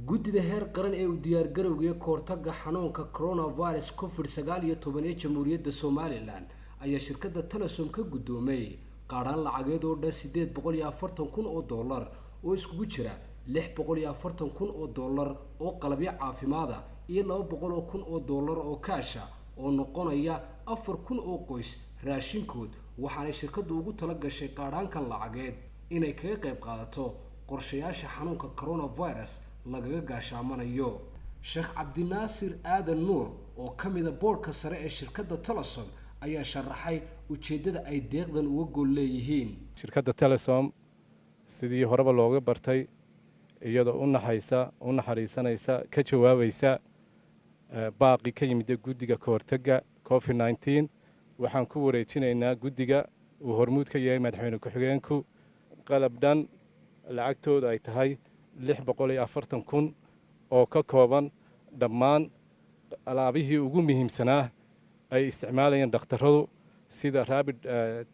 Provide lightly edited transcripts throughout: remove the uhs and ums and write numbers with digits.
guddida heer qaran ee u diyaargarowga kahortagga xanuunka coronavirus covid-19 ee jamhuuriyadda somalilan ayaa shirkadda telesom ka guddoomay qaadhaan lacageed oo dhan 840 kun oo dollar oo iskugu jira 640 kun oo dollar oo qalabyo caafimaada iyo 200 kun oo dollar oo kaasha oo noqonaya 4 kun oo qoys raashinkood waxaana shirkaddu ugu tala gashay qaadhaankan lacageed inay kaga qayb qaadato qorshayaasha xanuunka coronavirus lagaga gaashaamanayo. Sheekh Cabdinaasir Aadan Nuur oo ka mid ah boardka sare ee shirkadda Telesom ayaa sharaxay ujeedada ay deeqdan uga gol leeyihiin. Shirkadda Telesom sidii horeba looga bartay iyadoo u naxariisanaysa ka jawaabaysa baaqi ka yimid guddiga kahortagga COVID-19 waxaan ku wareejinaynaa guddiga uu hormuud ka yahay madaxweyne ku-xigeenku qalab dhan lacagtooda ay tahay 640 kun oo ka kooban dhammaan alaabihii ugu muhiimsanaa ay isticmaalayeen dhakhtarradu sida rapid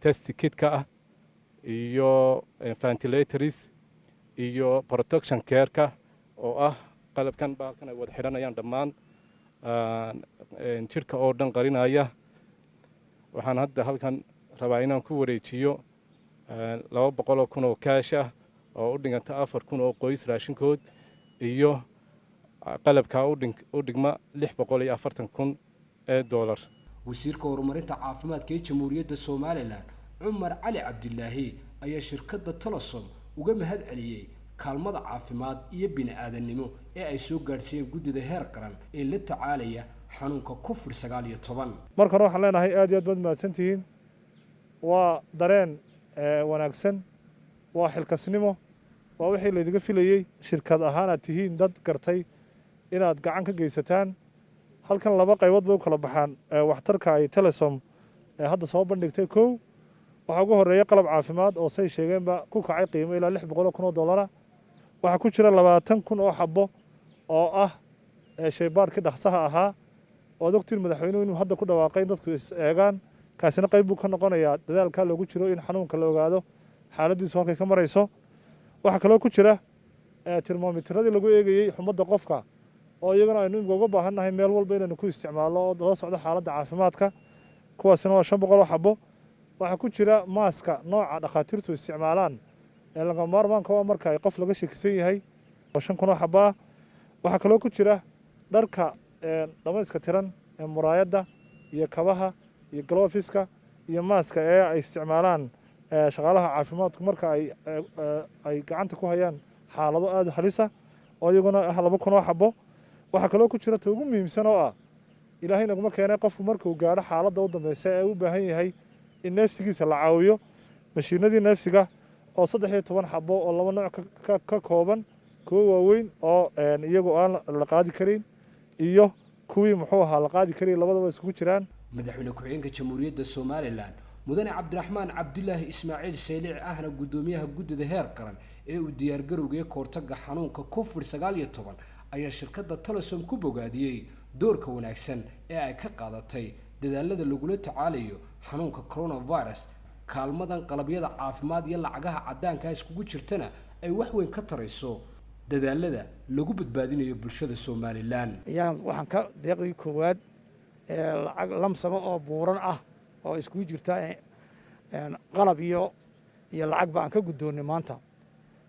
test kit-ka ah iyo ventilators iyo protection care-ka oo ah qalabkan baalkan ay wada xidhanayaan dhammaan jirka oo dhan qarinaya. waxaan hadda halkan rabaa inaan ku wareejiyo 200 kun oo kaash ah oo u dhiganta 4 kun oo qoys raashinkood iyo qalabka u dhigma 640 kun ee dollar. wasiirka horumarinta caafimaadka ee jamhuuriyadda Soomaaliland Cumar Cali Cabdilaahi ayaa shirkadda Telesom uga mahad celiyay kaalmada caafimaad iyo bini'aadanimo ee ay soo gaarsiiyeen guddida heer qaran ee la tacaalaya xanuunka COVID-19. markan waxaan leenahay aad iyo aad baad mahadsantihiin. waa dareen wanaagsan, waa xilkasnimo, waa wixii laydiga filayay. shirkad ahaan aad tihiin dad gartay inaad gacan ka geysataan. halkan laba qaybood bay u kala baxaan waxtarka ay Telesom hadda soo bandhigtay. kow waxaa ugu horeeya qalab caafimaad oo say sheegeenba ku kacay qiimo ilaa 600 kun oo dollar. waxaa ku jira 20 kun oo xabo oo ah shaybaarkii dhaqsaha ahaa oo doctor madaxweynuhu inuu hadda ku dhawaaqay dadku is eegaan kaasina qayb buu ka noqonayaa dadaalka lagu jiro in xanuunka la ogaado xaaladiisu halkay ka marayso. waxaa kaloo ku jira termometradii lagu eegayay xumadda qofka oo iyagana aynu uga baahannahay meel walba inaynu ku isticmaalno oo la socdo xaaladda caafimaadka. kuwaasina waa 500 xabo. waxaa ku jira maaska nooca dhakhaatiirtu isticmaalaan ee laga maarmaanka waa marka ay qof laga shakisan yahay 5 kun oo xabo ah. waxaa kaloo ku jira dharka dhamayska tiran ee muraayadda iyo kabaha iyo gloveska iyo maaska ee ay isticmaalaan shaqaalaha caafimaadku marka ay gacanta ku hayaan xaalado aad halisa oo iyaguna 2 kun oo xabo. waxaa kaloo ku jira ugu muhiimsan oo ah ilaahay naguma keenay qofku markuu gaaro xaaladda u dambaysa ee u baahan yahay in neefsigiisa la caawiyo. mashiinadii neefsiga oo 13 xabo oo laba nooc ka kooban, kuwa waaweyn oo iyagu aan la qaadi karin iyo kuwii muxuu ahaa la qaadi karin, labadaba isku jiraan. madaxweyne ku-xigeenka jamhuuriyadda Soomaaliland mudane Cabdiraxmaan Cabdilaahi Ismaaciil Saylic ahna guddoomiyaha guddida heer qaran ee u diyaargarowga kahortagga xanuunka COVID-19 ayaa shirkadda Telesom ku bogaadiyay doorka wanaagsan ee ay ka qaadatay dadaalada lagula tacaalayo xanuunka coronavirus. kaalmadan qalabyada caafimaad iyo lacagaha cadaanka iskugu jirtana ay wax weyn ka tarayso dadaalada lagu badbaadinayo bulshada Soomaaliland. waxaan ka deeqdii koowaad lacag lamsamo oo buuran ah oo iskugu jirta qalab iyo lacag baan ka guddoonnay maanta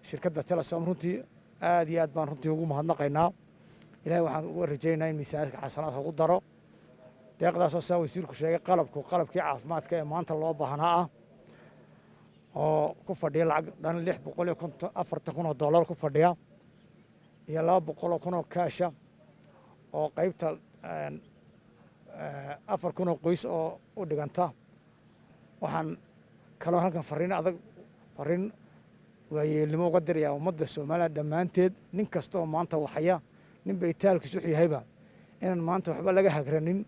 shirkadda Telesom. runtii aad iyo aad baan runtii ugu mahadnaqaynaa. ilaahay waxaan ugu rajaynayaa in miisaanka xasanaadka ugu daro. deeqdaas oo saa wasiirku sheegay qalabkii caafimaadka ee maanta loo baahnaa ah oo ku fadhiya lacag dhan 640 kun oo dollar ku fadhiya iyo 200 kun oo kaasha oo qaybta 4 kun oo qoys oo u dhiganta. waxaan kaloo halkan fariin waayeelnimo uga dirayaa ummadda Soomaaliya dhammaanteed. nin kasta oo maanta waxaya nin baytaalkiisu yahayba inaan maanta waxba laga hagranin.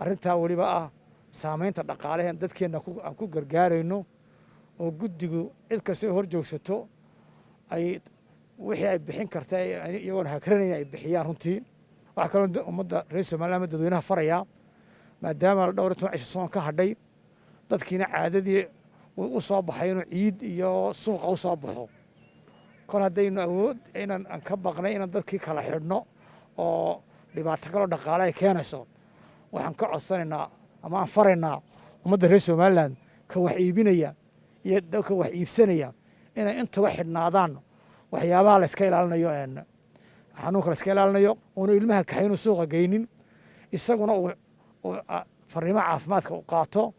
arrintaa weliba ah saamaynta dhaqaalaha dadkeenna aan ku gargaarayno oo guddigu cid kasta hor joogsato ay wixii ay bixin karta iyagoon hagranayn ay bixiyaan. runtii waxaa kaloo ummadda reer Soomaaliya dadweynaha faraya maadaama la 12 cisho soon ka hadhay dadkiina caadadii u soo baxay inuu ciid iyo suuqa u soo baxo kol haddaynu awood inaan ka baqnay inaan dadkii kala xidhno oo dhibaato kaloo dhaqaale ay keenayso waxaan ka codsanaynaa ama aan faraynaa ummadda reer somalilan ka wax iibinaya iyo dadka wax iibsanaya inay intaba xidhnaadaan waxyaabaha la iska ilaalinayo xanuunka la iska ilaalinayo uuna ilmaha kaxaynu suuqa geynin isaguna uu fariimo caafimaadka u qaato